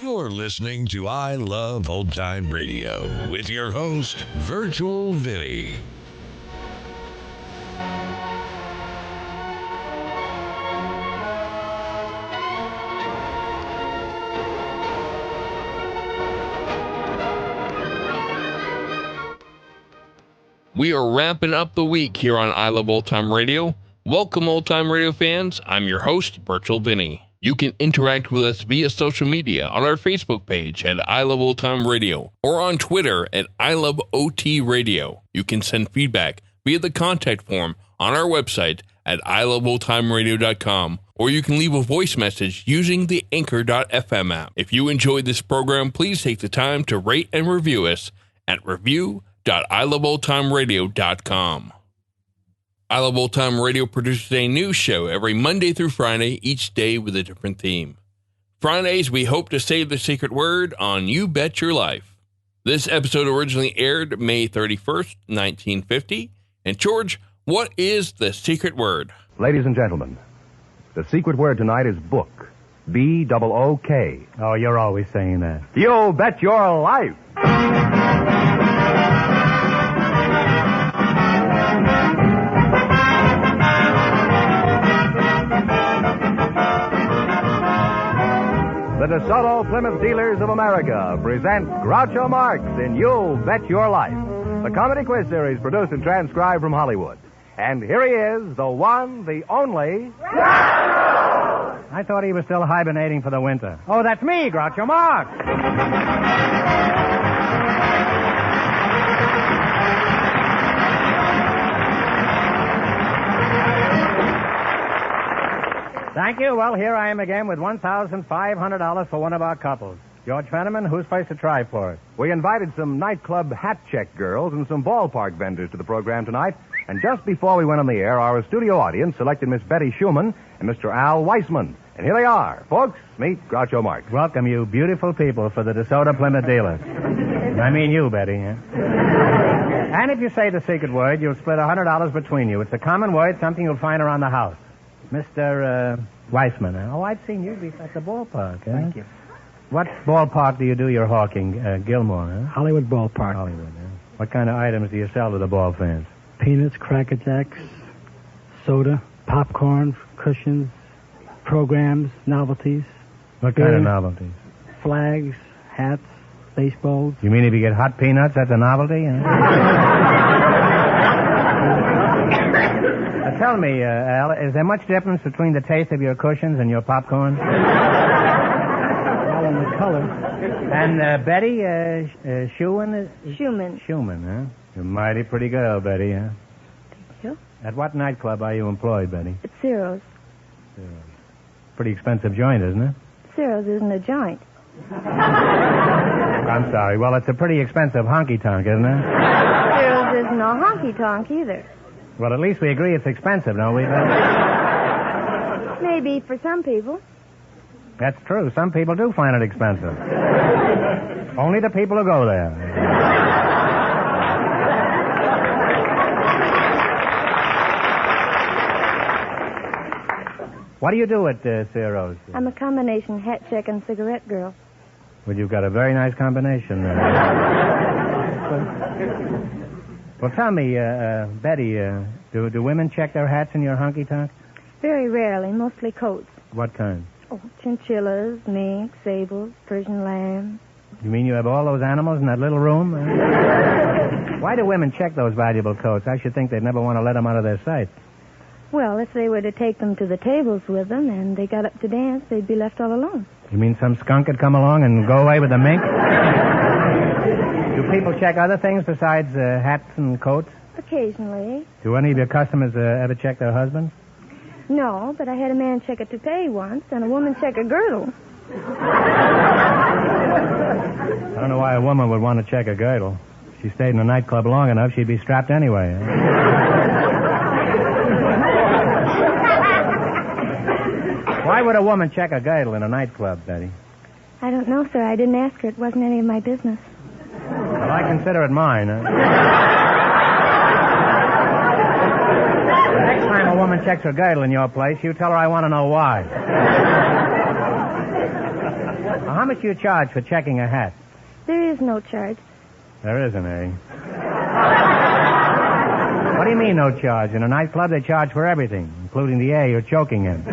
You're listening to I Love Old Time Radio with your host, Virtual Vinny. We are wrapping up the week here on I Love Old Time Radio. Welcome, Old Time Radio fans. I'm your host, Virtual Vinny. You can interact with us via social media on our Facebook page at I Love Old Time Radio or on Twitter at I Love OT Radio. You can send feedback via the contact form on our website at iloveoldtimeradio.com, or you can leave a voice message using the Anchor.fm app. If you enjoyed this program, please take the time to rate and review us at review.iloveoldtimeradio.com. I Love Old Time Radio produces a new show every Monday through Friday, each day with a different theme. Fridays, we hope to save the secret word on You Bet Your Life. This episode originally aired May 31st, 1950. And George, what is the secret word? Ladies and gentlemen, the secret word tonight is book. B-O-O-K. Oh, you're always saying that. You bet your life. The DeSoto Plymouth Dealers of America present Groucho Marx in You Bet Your Life, the comedy quiz series produced and transcribed from Hollywood. And here he is, the one, the only... I thought he was still hibernating for the winter. Oh, that's me, Groucho Marx. Thank you. Well, here I am again with $1,500 for one of our couples. George Fenneman, who's supposed to try for it? We invited some nightclub hat check girls and some ballpark vendors to the program tonight. And just before we went on the air, our studio audience selected Miss Betty Schumann and Mr. Al Weissman. And here they are. Folks, meet Groucho Marx. Welcome, you beautiful people, for the DeSoto Plymouth Dealers. I mean you, Betty. Yeah? And if you say the secret word, you'll split $100 between you. It's a common word, something you'll find around the house. Mr. Weissman. Oh, I've seen you at the ballpark. Huh? Thank you. What ballpark do you do your hawking? Gilmore, huh? Hollywood Ballpark. Hollywood, huh? What kind of items do you sell to the ball fans? Peanuts, Cracker Jacks, soda, popcorn, cushions, programs, novelties. What kind of novelties? Flags, hats, baseballs. You mean if you get hot peanuts, that's a novelty? Tell me, Al, is there much difference between the taste of your cushions and your popcorn? Well, in the color. And Betty, Schumann? Schumann, huh? You're a mighty pretty girl, Betty, huh? Thank you. At what nightclub are you employed, Betty? It's Ciro's. Pretty expensive joint, isn't it? Ciro's isn't a joint. I'm sorry. Well, it's a pretty expensive honky-tonk, isn't it? Ciro's isn't a honky-tonk either. Well, at least we agree it's expensive, don't we? Maybe for some people. That's true. Some people do find it expensive. Only the people who go there. What do you do at Ciro's? I'm a combination hat check and cigarette girl. Well, you've got a very nice combination. Well, tell me, Betty, do women check their hats in your honky-tonk? Very rarely, mostly coats. What kind? Oh, chinchillas, mink, sables, Persian lambs. You mean you have all those animals in that little room? Why do women check those valuable coats? I should think they'd never want to let them out of their sight. Well, if they were to take them to the tables with them and they got up to dance, they'd be left all alone. You mean some skunk would come along and go away with the mink? Do people check other things besides hats and coats? Occasionally. Do any of your customers ever check their husbands? No, but I had a man check a toupee once and a woman check a girdle. I don't know why a woman would want to check a girdle. If she stayed in a nightclub long enough, she'd be strapped anyway. Why would a woman check a girdle in a nightclub, Betty? I don't know, sir. I didn't ask her. It wasn't any of my business. Well, I consider it mine. The next time a woman checks her girdle in your place, you tell her I want to know why. Well, how much do you charge for checking a hat? There is no charge. There isn't, eh? What do you mean, no charge? In a nightclub, they charge for everything, including the air you're choking in.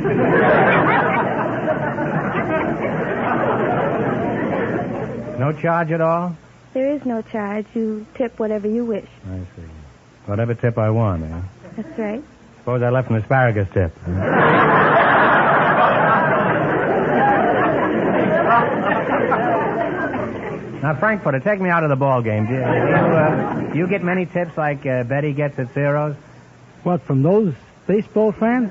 No charge at all? There is no charge. You tip whatever you wish. I see. Whatever tip I want, eh? That's right. Suppose I left an asparagus tip. Now, Frankfurter, take me out of the ball game. Do you get many tips like Betty gets at Zeros? What, from those baseball fans?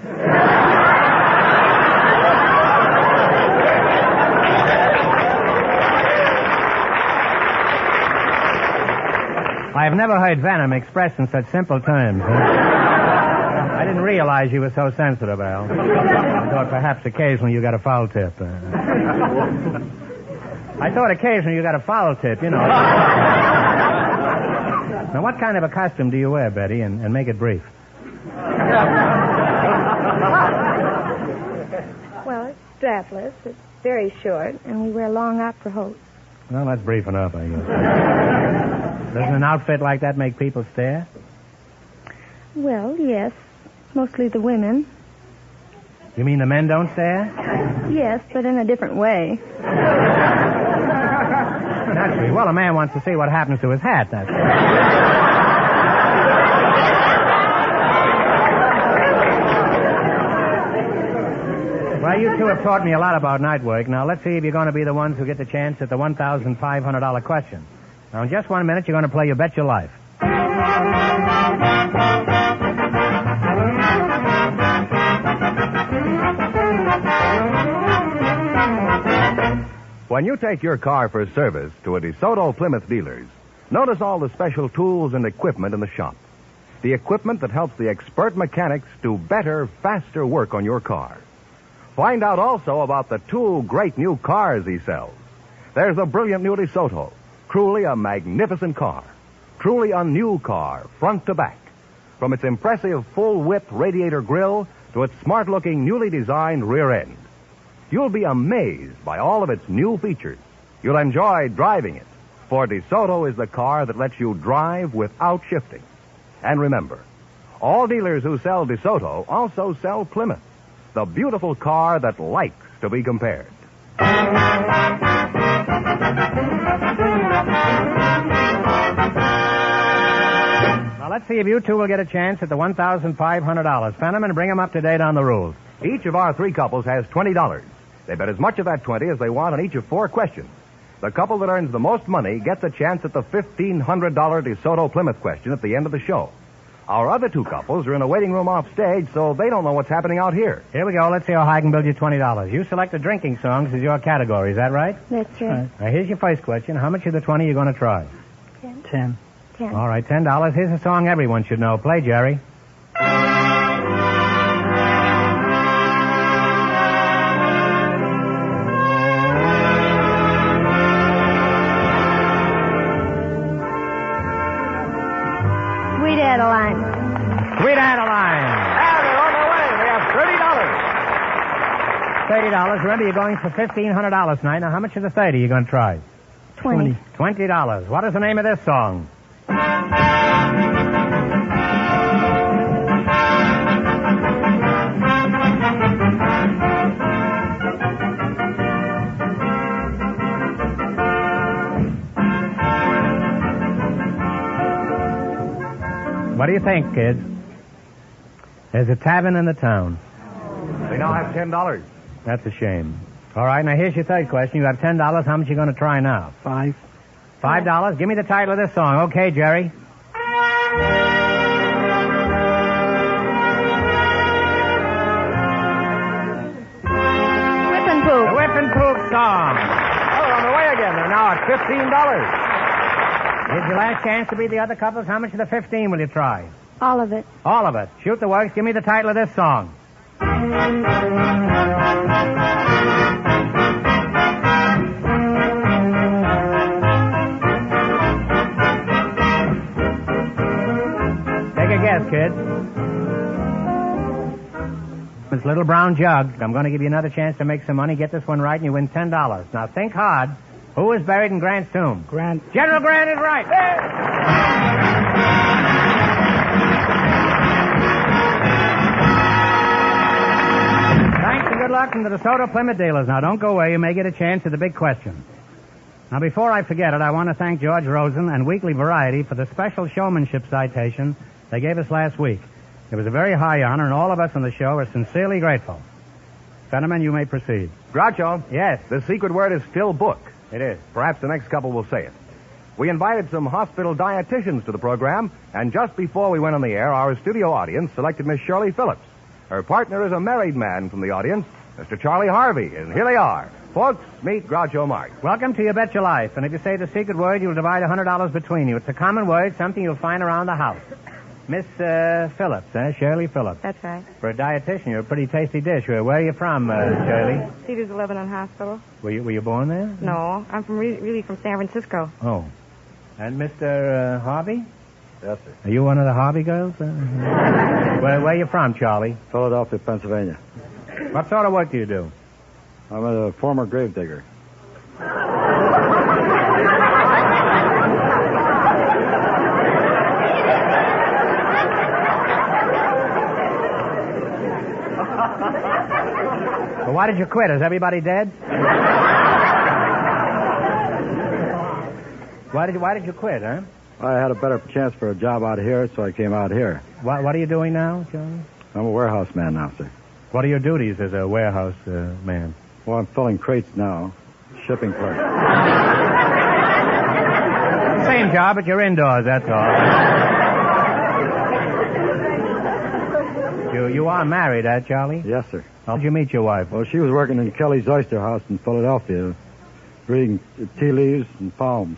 I have never heard venom expressed in such simple terms. I didn't realize you were so sensitive, Al. I thought perhaps occasionally you got a foul tip. I thought occasionally you got a foul tip, you know. Now, what kind of a costume do you wear, Betty? And make it brief. Well, it's strapless. It's very short, and we wear long opera hose. Well, that's brief enough, I guess. Doesn't an outfit like that make people stare? Well, yes. Mostly the women. You mean the men don't stare? Yes, but in a different way. Naturally. Well, a man wants to see what happens to his hat, that's all. Well, you two have taught me a lot about night work. Now, let's see if you're going to be the ones who get the chance at the $1,500 question. Now, in just 1 minute, you're going to play You Bet Your Life. When you take your car for service to a DeSoto Plymouth dealer's, notice all the special tools and equipment in the shop. The equipment that helps the expert mechanics do better, faster work on your car. Find out also about the 2 great new cars he sells. There's the brilliant new DeSoto, truly a magnificent car. Truly a new car, front to back. From its impressive full-width radiator grille to its smart-looking, newly designed rear end. You'll be amazed by all of its new features. You'll enjoy driving it, for DeSoto is the car that lets you drive without shifting. And remember, all dealers who sell DeSoto also sell Plymouth, the beautiful car that likes to be compared. Now, let's see if you two will get a chance at the $1,500. Fenneman, bring them up to date on the rules. Each of our 3 couples has $20. They bet as much of that 20 as they want on each of 4 questions. The couple that earns the most money gets a chance at the $1,500 DeSoto Plymouth question at the end of the show. Our other 2 couples are in a waiting room off stage, so they don't know what's happening out here. Here we go. Let's see how high I can build you $20. You selected drinking songs as your category. Is that right? That's right. Now, here's your first question. How much of the 20 are you going to try? 10. All right, $10. Here's a song everyone should know. Play, Jerry. Sweet Adeline. Sweet Adeline. And they're on their way. They have $30. $30. Remember, you're going for $1,500 tonight. Now, how much of the 30 are you going to try? 20. $20. What is the name of this song? What do you think, kids? There's a tavern in the town. They now have $10. That's a shame. All right, now here's your third question. You have $10. How much are you going to try now? 5. $5? Give me the title of this song. Okay, Jerry. Whip and Poop. The Whip and Poop song. Oh, they're on their way again. They're now at $15. Here's your last chance to beat the other couples. How much of the 15 will you try? All of it. All of it. Shoot the works. Give me the title of this song. Take a guess, kid. This little brown jug. I'm going to give you another chance to make some money. Get this one right, and you win $10. Now, think hard. Who is buried in Grant's tomb? Grant. General Grant is right. Thanks and good luck from the DeSoto Plymouth dealers. Now, don't go away. You may get a chance at the big question. Now, before I forget it, I want to thank George Rosen and Weekly Variety for the special showmanship citation they gave us last week. It was a very high honor, and all of us on the show are sincerely grateful. Fenneman, you may proceed. Groucho. Yes. The secret word is still book. It is. Perhaps the next couple will say it. We invited some hospital dietitians to the program, and just before we went on the air, our studio audience selected Miss Shirley Phillips. Her partner is a married man from the audience, Mr. Charlie Harvey, and here they are. Folks, meet Groucho Marx. Welcome to You Bet Your Life, and if you say the secret word, you'll divide $100 between you. It's a common word, something you'll find around the house. Miss Phillips, Shirley Phillips. That's right. For a dietitian, you're a pretty tasty dish. Where are you from, Shirley? Cedars Lebanon Hospital. Were you born there? No, I'm from really from San Francisco. Oh. And Mr. Harvey? Yes, sir. Are you one of the Harvey girls? Where are you from, Charlie? Philadelphia, Pennsylvania. What sort of work do you do? I'm a former gravedigger. Well, why did you quit? Is everybody dead? Why did you quit, huh? I had a better chance for a job out here, so I came out here. What are you doing now, Charlie? I'm a warehouse man now, sir. What are your duties as a warehouse man? Well, I'm filling crates now. Shipping clerk. Same job, but you're indoors, that's all. You are married, Charlie? Yes, sir. How did you meet your wife? Well, she was working in Kelly's Oyster House in Philadelphia, reading tea leaves and palms.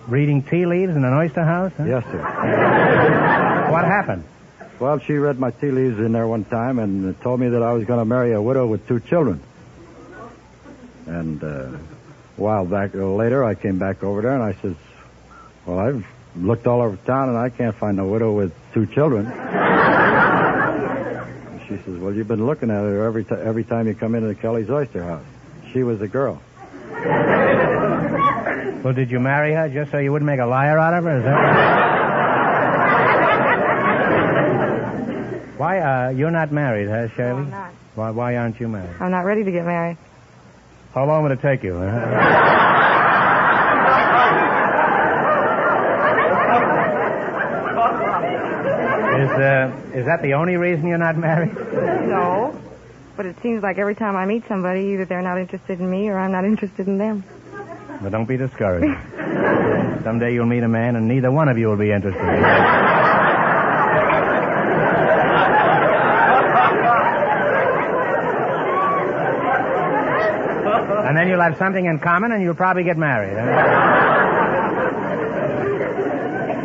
Reading tea leaves in an oyster house, huh? Yes, sir. What happened? Well, she read my tea leaves in there one time and told me that I was going to marry a widow with 2 children. And a while back later, I came back over there and I says, well, I've looked all over town and I can't find a widow with 2 children. And she says, well, you've been looking at her every time you come into the Kelly's Oyster House. She was a girl. Well, did you marry her just so you wouldn't make a liar out of her? Is that... Why, you're not married, huh, Shirley? No, I'm not. Why aren't you married? I'm not ready to get married. How long would it take you? Is that the only reason you're not married? No, but it seems like every time I meet somebody, either they're not interested in me or I'm not interested in them. But don't be discouraged. Someday you'll meet a man and neither one of you will be interested. And then you'll have something in common and you'll probably get married.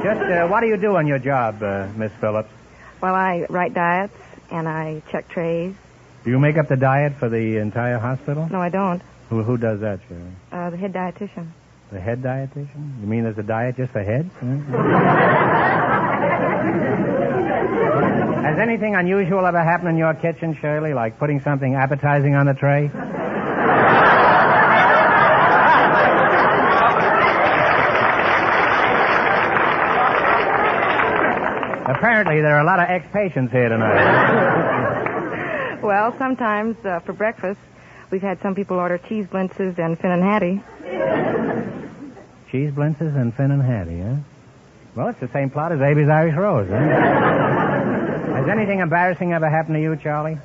Just, what do you do on your job, Miss Phillips? Well, I write diets and I check trays. Do you make up the diet for the entire hospital? No, I don't. Who does that, Shirley? The head dietitian. The head dietitian? You mean there's a diet just for heads? Huh? Has anything unusual ever happened in your kitchen, Shirley, like putting something appetizing on the tray? Apparently, there are a lot of ex-patients here tonight. Well, sometimes for breakfast, we've had some people order cheese blintzes and Finn and Hattie. Cheese blintzes and Finn and Hattie, huh? Well, it's the same plot as Abe's Irish Rose, huh? Has anything embarrassing ever happened to you, Charlie?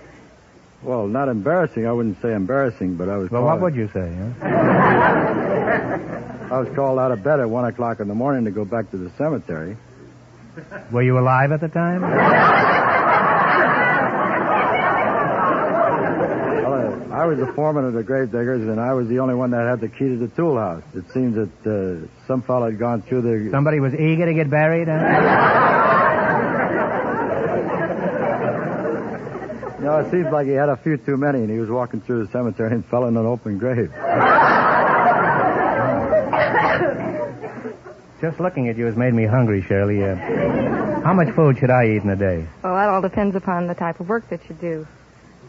Well, not embarrassing. I wouldn't say embarrassing, but I was Well, called... what would you say, huh? I was called out of bed at 1 o'clock in the morning to go back to the cemetery. Were you alive at the time? Well, I was the foreman of the gravediggers, and I was the only one that had the key to the tool house. It seems that some fellow had gone through the... Somebody was eager to get buried, huh? No, it seems like he had a few too many, and he was walking through the cemetery and fell in an open grave. Just looking at you has made me hungry, Shirley. How much food should I eat in a day? Well, that all depends upon the type of work that you do.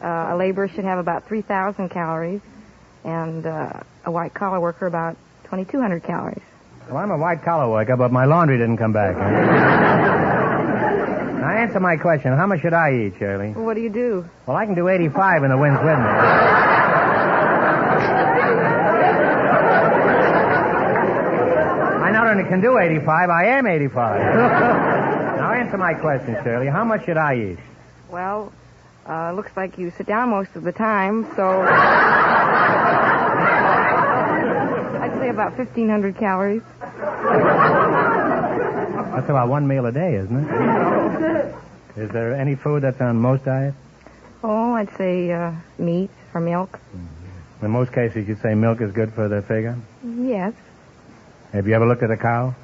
A laborer should have about 3,000 calories, and a white-collar worker about 2,200 calories. Well, I'm a white-collar worker, but my laundry didn't come back. Now, answer my question. How much should I eat, Shirley? Well, what do you do? Well, I can do 85 and the wind's with me. I not only can do 85, I am 85. Now, answer my question, Shirley. How much should I eat? Well, looks like you sit down most of the time, so... I'd say about 1,500 calories. That's about one meal a day, isn't it? Is there any food that's on most diets? Oh, I'd say meat or milk. In most cases, you'd say milk is good for the figure? Yes. Have you ever looked at a cow?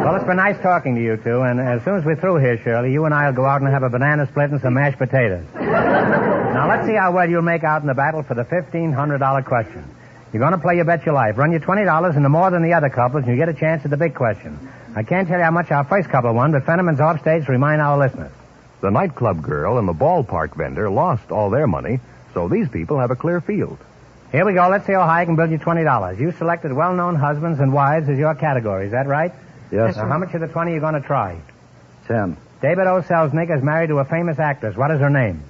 Well, it's been nice talking to you two, and as soon as we're through here, Shirley, you and I will go out and have a banana split and some mashed potatoes. Now, let's see how well you'll make out in the battle for the $1,500 question. You're going to play You Bet Your Life. Run your $20 into more than the other couples, and you get a chance at the big question. I can't tell you how much our first couple won, but Fenneman's off stage to remind our listeners. The nightclub girl and the ballpark vendor lost all their money, so these people have a clear field. Here we go. Let's see how high I can build you $20. You selected well-known husbands and wives as your category. Is that right? Yes, Now, sir. how much of the 20 are you going to try? 10. David O. Selznick is married to a famous actress. What is her name?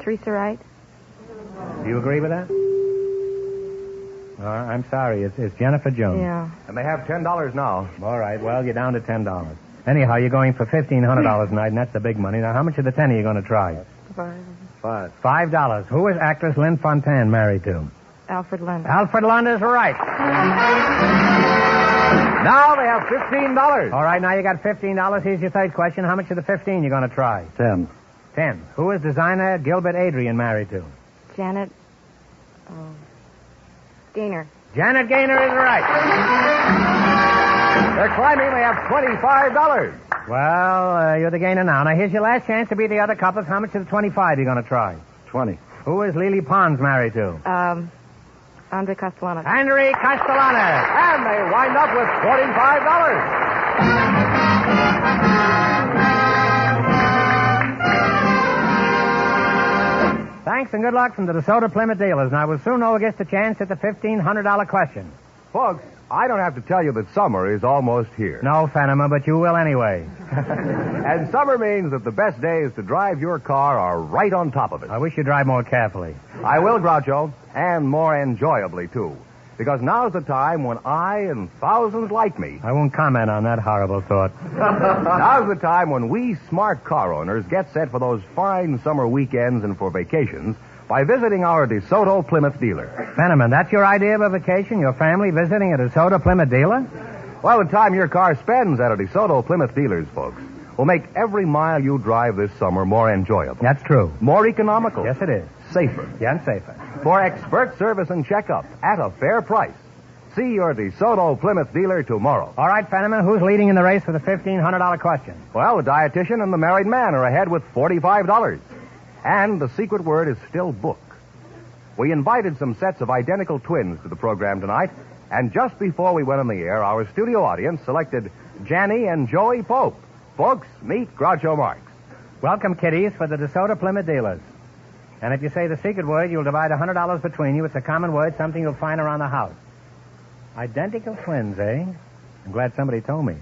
Teresa Wright? Do you agree with that? I'm sorry. It's Jennifer Jones. Yeah. And they have $10 now. All right. Well, you're down to $10. Anyhow, you're going for $1,500 tonight, and that's the big money. Now, how much of the 10 are you going to try? 5. $5. Who is actress Lynn Fontaine married to? Alfred Lund. Alfred Lund is right. Now they have $15. All right, now you got $15. Here's your third question. How much of the 15 you going to try? 10. 10. Who is designer Gilbert Adrian married to? Janet Gaynor. Janet Gaynor is right. They're climbing. They have $25. Well, you're the gainer now. Now, here's your last chance to beat the other couples. How much of the 25 are you going to try? 20. Who is Lily Pons married to? Andre Castellanos. Henry Castellanos. And they wind up with $45. Thanks and good luck from the DeSoto Plymouth dealers. Now, we'll soon know who gets the chance at the $1,500 question. Folks, I don't have to tell you that summer is almost here. No, Fenneman, but you will anyway. And summer means that the best days to drive your car are right on top of it. I wish you'd drive more carefully. I will, Groucho, and more enjoyably, too. Because now's the time when I and thousands like me... I won't comment on that horrible thought. Now's the time when we smart car owners get set for those fine summer weekends and for vacations by visiting our DeSoto Plymouth dealer. Fenneman, that's your idea of a vacation? Your family visiting a DeSoto Plymouth dealer? Well, the time your car spends at a DeSoto Plymouth dealer's, folks, will make every mile you drive this summer more enjoyable. That's true. More economical. Yes, it is. Safer. Yeah, and safer. For expert service and checkup at a fair price. See your DeSoto Plymouth dealer tomorrow. All right, Fenneman, who's leading in the race for the $1,500 question? Well, the dietitian and the married man are ahead with $45. And the secret word is still book. We invited some sets of identical twins to the program tonight, and just before we went on the air, our studio audience selected Janny and Joey Pope. Folks, meet Groucho Marx. Welcome, kiddies, for the DeSoto Plymouth dealers. And if you say the secret word, you'll divide $100 between you. It's a common word, something you'll find around the house. Identical twins, eh? I'm glad somebody told me.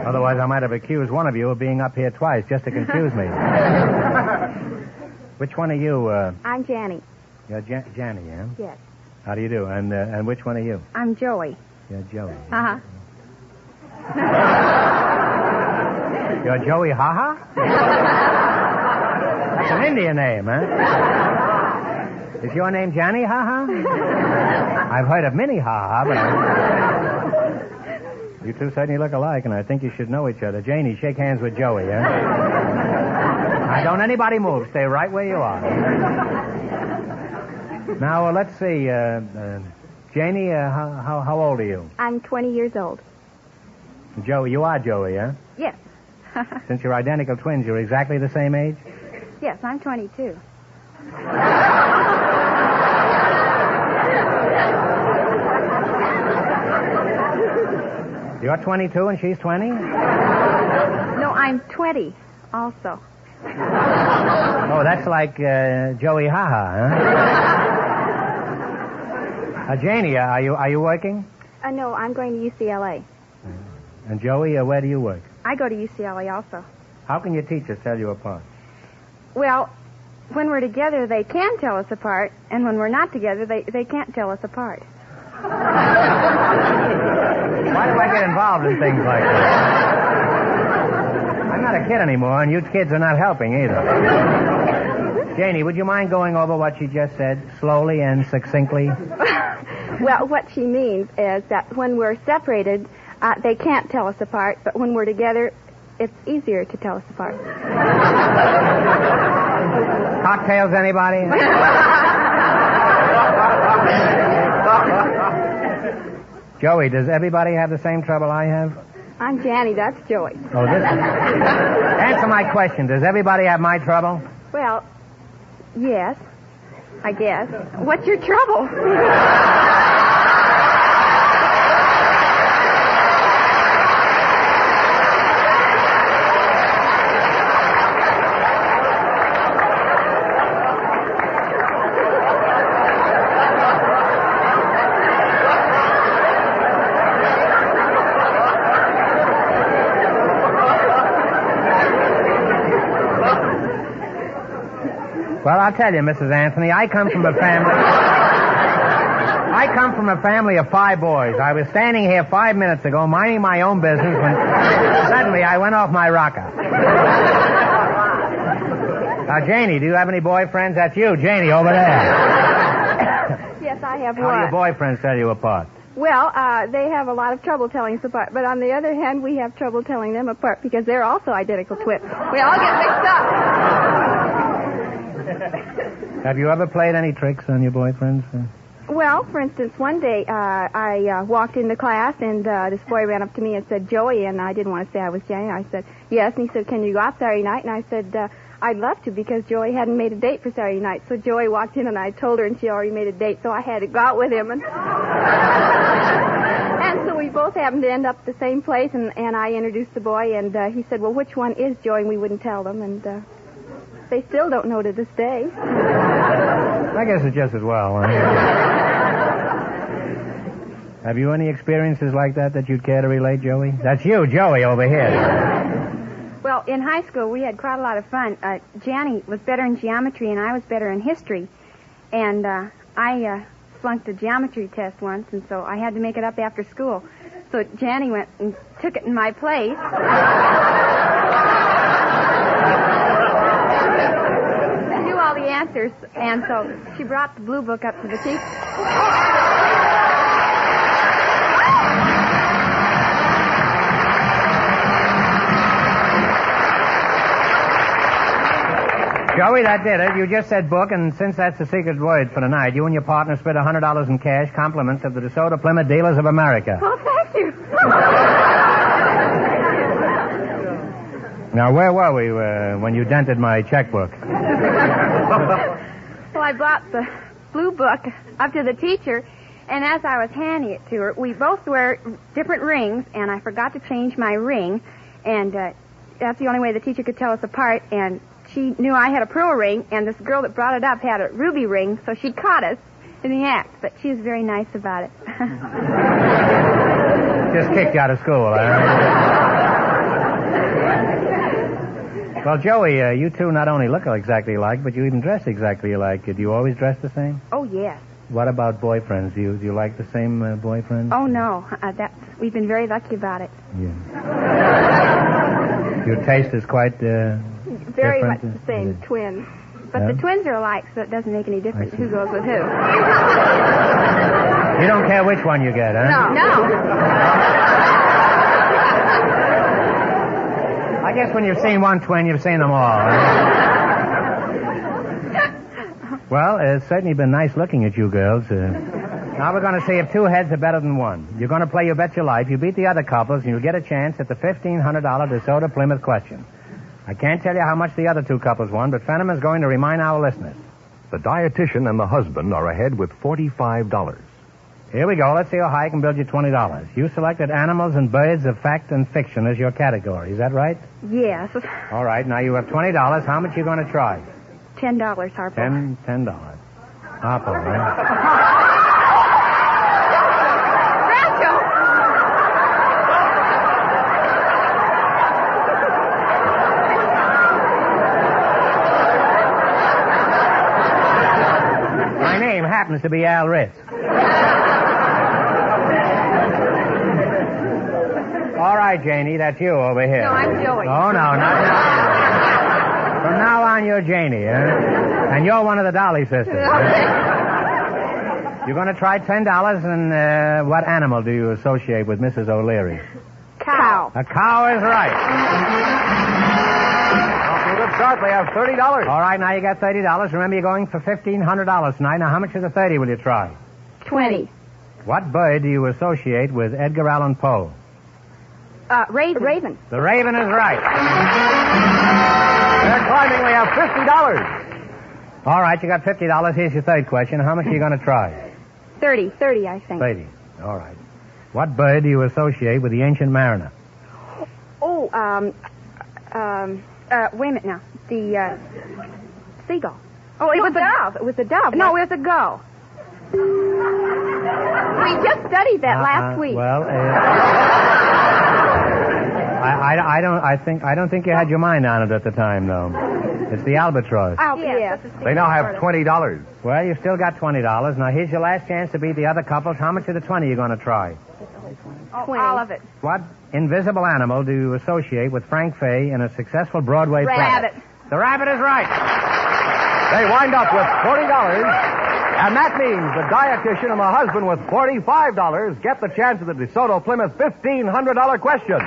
Otherwise, I might have accused one of you of being up here twice just to confuse me. Which one are you? I'm Janny. You're Janny, yeah? Yes. How do you do? And which one are you? I'm Joey. You're Joey. Uh-huh. You're Joey Haha? That's an Indian name, huh? Is your name Johnny Haha? I've heard of Minnie Haha, but you two certainly look alike, and I think you should know each other. Janie, shake hands with Joey, huh? Now, don't anybody move. Stay right where you are. Now, let's see. Janie, how old are you? I'm 20 years old. Joey, you are Joey, huh? Yes. Since you're identical twins, you're exactly the same age? Yes, I'm 22. You're 22 and she's 20? No, I'm 20 also. Oh, that's like Joey Haha, huh? Janie, are you working? No, I'm going to UCLA. And Joey, where do you work? I go to UCLA also. How can your teachers tell you apart? Well, when we're together, they can tell us apart, and when we're not together, they can't tell us apart. Why do I get involved in things like this? I'm not a kid anymore, and you kids are not helping either. Janie, would you mind going over what she just said, slowly and succinctly? Well, what she means is that when we're separated, they can't tell us apart, but when we're together, it's easier to tell us apart. Cocktails, anybody? Joey, does everybody have the same trouble I have? I'm Janny, that's Joey. Oh, this is... Answer my question. Does everybody have my trouble? Well, yes, I guess. What's your trouble? Well, I'll tell you, Mrs. Anthony, I come from a family of 5 boys. I was standing here 5 minutes ago minding my own business when suddenly I went off my rocker. Now, Janie, do you have any boyfriends? That's you, Janie, over there. Yes, I have How one. do your boyfriends tell you apart? Well, they have a lot of trouble telling us apart. But on the other hand, we have trouble telling them apart because they're also identical twins. We all get mixed up. Have you ever played any tricks on your boyfriends? Well, for instance, one day I walked into class and this boy ran up to me and said, Joey, and I didn't want to say I was Janie. I said, yes, and he said, can you go out Saturday night? And I said, I'd love to because Joey hadn't made a date for Saturday night. So Joey walked in and I told her and she already made a date, so I had to go out with him. And so we both happened to end up at the same place, and I introduced the boy, and he said, well, which one is Joey? And we wouldn't tell them, and they still don't know to this day. I guess it's just as well. Have you any experiences like that you'd care to relate, Joey? That's you, Joey, over here. Well, in high school, we had quite a lot of fun. Janny was better in geometry, and I was better in history. And I flunked a geometry test once, and so I had to make it up after school. So Janny went and took it in my place. Knew all the answers, and so she brought the blue book up to the teacher. Joey, that did it. You just said book, and since that's the secret word for the night, you and your partner split $100 in cash, compliments of the DeSoto Plymouth Dealers of America. Oh, thank you. Now, where were we when you dented my checkbook? Well, I brought the blue book up to the teacher, and as I was handing it to her, we both wear different rings, and I forgot to change my ring, and that's the only way the teacher could tell us apart, and she knew I had a pearl ring, and this girl that brought it up had a ruby ring, so she caught us in the act, but she was very nice about it. Just kicked you out of school, huh? Well, Joey, you two not only look exactly alike, but you even dress exactly alike. Do you always dress the same? Oh, yes. What about boyfriends? Do you like the same boyfriends? Oh, no. We've been very lucky about it. Yeah. Your taste is quite very much the same, twins. But the twins are alike, so it doesn't make any difference who goes with who. You don't care which one you get, huh? No. I guess when you've seen one twin, you've seen them all. Well, it's certainly been nice looking at you girls. Now we're going to see if 2 heads are better than 1. You're going to play You Bet Your Life. You beat the other couples, and you'll get a chance at the $1,500 DeSoto Plymouth question. I can't tell you how much the other 2 couples won, but Fenneman's going to remind our listeners. The dietitian and the husband are ahead with $45. Here we go. Let's see how high I can build you $20. You selected animals and birds of fact and fiction as your category. Is that right? Yes. All right. Now you have $20. How much are you going to try? $10, Harpo. $10. Harpo, right? My name happens to be Al Ritz. All right, Janie, that's you over here. No, I'm Joey. Oh, no, not now. From now on, you're Janie, and you're one of the Dolly sisters. You're going to try $10, and what animal do you associate with Mrs. O'Leary? Cow. A cow is right. Off to a good start. They have $30. All right, now you got $30. Remember, you're going for $1,500 tonight. Now, how much of the 30 will you try? 20. What bird do you associate with Edgar Allan Poe? Raven. The raven is right. They're climbing. They have $50. All right, you got $50. Here's your third question. How much are you going to try? 30, I think. 30. All right. What bird do you associate with the ancient mariner? Oh, wait a minute now. The, seagull. Oh, it was a dove. It was a dove. No, it was a gull. We just studied that last week. Well, I don't think you had your mind on it at the time, though. It's the albatross. Oh, yes. They now have $20. Well, you've still got $20. Now, here's your last chance to beat the other couples. How much of the 20 are you going to try? All of it. What invisible animal do you associate with Frank Fay in a successful Broadway play? Rabbit. The rabbit is right. They wind up with $40, and that means the dietitian and the husband with $45 get the chance of the DeSoto Plymouth $1,500 question.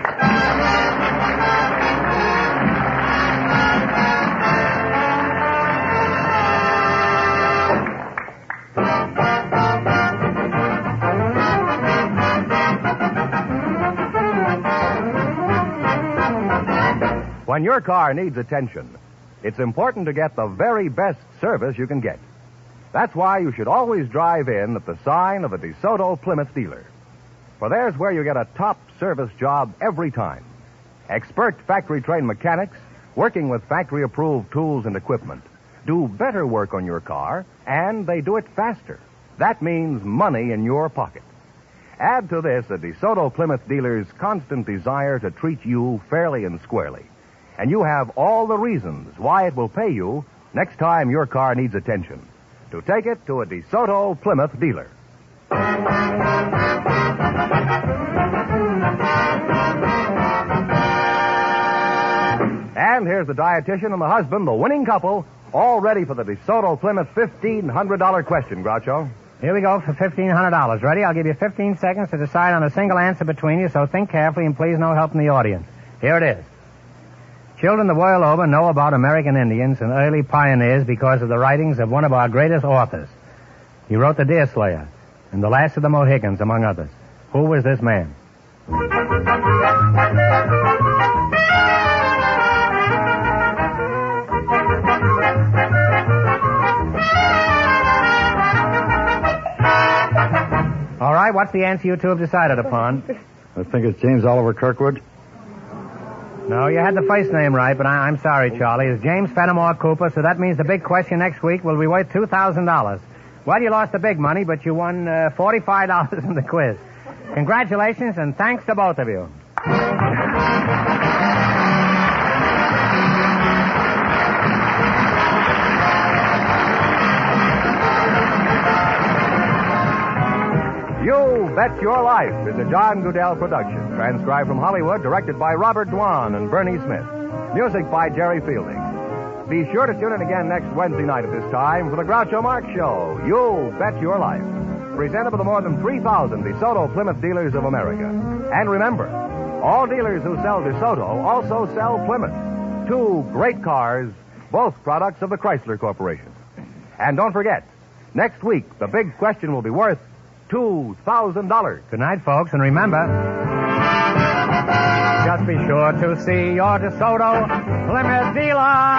When your car needs attention, it's important to get the very best service you can get. That's why you should always drive in at the sign of a DeSoto Plymouth dealer. For there's where you get a top service job every time. Expert factory-trained mechanics, working with factory-approved tools and equipment, do better work on your car, and they do it faster. That means money in your pocket. Add to this a DeSoto Plymouth dealer's constant desire to treat you fairly and squarely, and you have all the reasons why it will pay you next time your car needs attention. To take it to a DeSoto Plymouth dealer. And here's the dietitian and the husband, the winning couple, all ready for the DeSoto Plymouth $1,500 question, Groucho. Here we go for $1,500. Ready? I'll give you 15 seconds to decide on a single answer between you, so think carefully and please no help from the audience. Here it is. Children the world over know about American Indians and early pioneers because of the writings of one of our greatest authors. He wrote The Deerslayer and The Last of the Mohicans, among others. Who was this man? All right, what's the answer you two have decided upon? I think it's James Oliver Kirkwood. No, you had the first name right, but I'm sorry, Charlie. It's James Fenimore Cooper, so that means the big question next week will be worth $2,000. Well, you lost the big money, but you won $45 in the quiz. Congratulations, and thanks to both of you. You Bet Your Life is a John Goodell production, transcribed from Hollywood, directed by Robert Dwan and Bernie Smith. Music by Jerry Fielding. Be sure to tune in again next Wednesday night at this time for the Groucho Marx Show, You Bet Your Life, presented by the more than 3,000 DeSoto Plymouth dealers of America. And remember, all dealers who sell DeSoto also sell Plymouth. Two great cars, both products of the Chrysler Corporation. And don't forget, next week, the big question will be worth $2,000. Good night, folks, and remember, just be sure to see your DeSoto Plymouth dealer.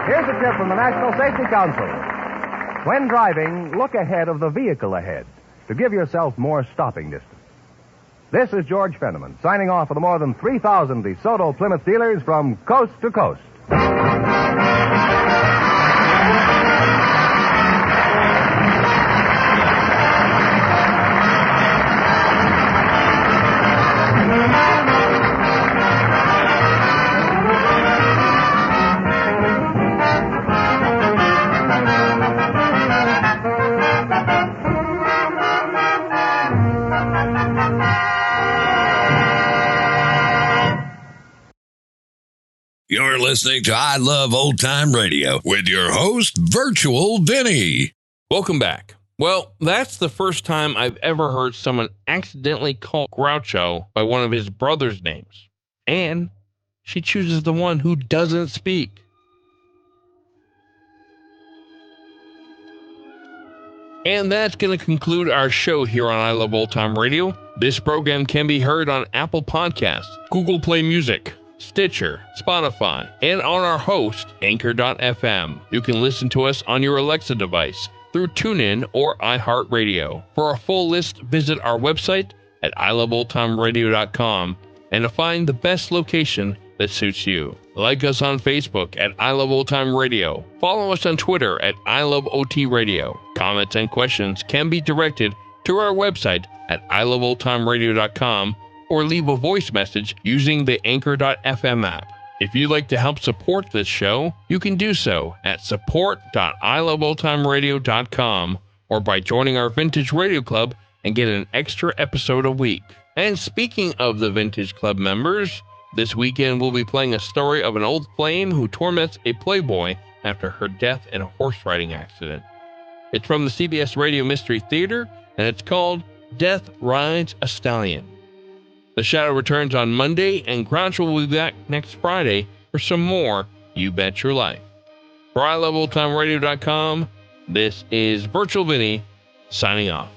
Here's a tip from the National Safety Council. When driving, look ahead of the vehicle ahead to give yourself more stopping distance. This is George Fenneman, signing off for the more than 3,000 DeSoto Plymouth dealers from coast to coast. You're listening to I Love Old Time Radio with your host, Virtual Vinny. Welcome back. Well, that's the first time I've ever heard someone accidentally call Groucho by one of his brother's names. And she chooses the one who doesn't speak. And that's going to conclude our show here on I Love Old Time Radio. This program can be heard on Apple Podcasts, Google Play Music, Stitcher, Spotify, and on our host, Anchor.fm. You can listen to us on your Alexa device through TuneIn or iHeartRadio. For a full list, visit our website at iloveoldtimeradio.com and to find the best location that suits you. Like us on Facebook at I Love Old Time Radio. Follow us on Twitter at I Love OT Radio. Comments and questions can be directed to our website at iloveoldtimeradio.com or leave a voice message using the Anchor.fm app. If you'd like to help support this show, you can do so at support.iloveoldtimeradio.com or by joining our Vintage Radio Club and get an extra episode a week. And speaking of the Vintage Club members, this weekend we'll be playing a story of an old flame who torments a playboy after her death in a horse riding accident. It's from the CBS Radio Mystery Theater, and it's called Death Rides a Stallion. The Shadow returns on Monday, and Groucho will be back next Friday for some more You Bet Your Life. For iLoveOldTimeRadio.com, this is Virtual Vinny, signing off.